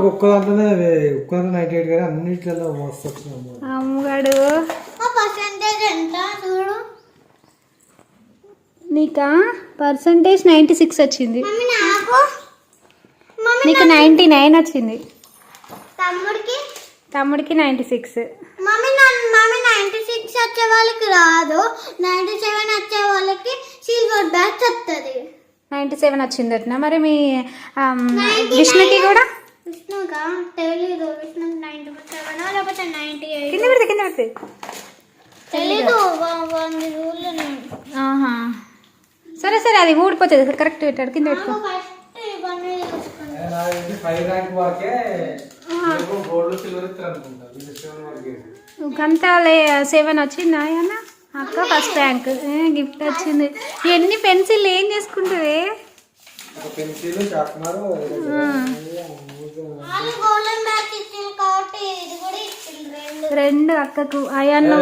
ఒక్క దాంట్లోనే 98 కానీ అన్నిట్లలో మస్తు వచ్చింది అమ్మగాడు. పర్సెంటేజ్ ఎంత చూడు. నీకా పర్సంటేజ్ 96 వచ్చింది. నాకు నీకు 99 వచ్చింది. తమ్ముడికి 96. మమ్మీ 96 వచ్చే వాళ్ళకి రాదు, 97 వచ్చే వాళ్ళకి సిల్వర్ బ్యాచ్ వస్తుంది. 97 వచ్చింది అట్నా. మరి మీ విష్ణుకి కూడా విష్ణుగా తెలీదు. విష్ణుకి 97 లేకపోతే 98 కింద పెడితే తెలీదు. 100 రూళ్ళు. ఆహా సరే సరే, అది ఊడిపోతుంది. కరెక్ట్ పెట్టాడు, కింద పెట్టుకో. ఫస్ట్ ఇవన్నీ చూసుకుంటాం. 5 ర్యాంక్ వరకే గోల్డ్ సిల్వర్ ఇస్తారు అనుకుంటా. 7 వరకే గంట 7 వచ్చిందా అన్న అక్క? ఫస్ట్ ర్యాంక్ గిఫ్ట్ వచ్చింది. ఎన్ని పెన్సిల్ ఏం చేసుకుంటుంది? పెన్సిల్ షార్ప్నర్ గోల్డెన్ బ్యాచ్ ఇచ్చింది కాబట్టి ఇది కూడా ఇచ్చింది. 2 అక్కకు. అయ్యన్న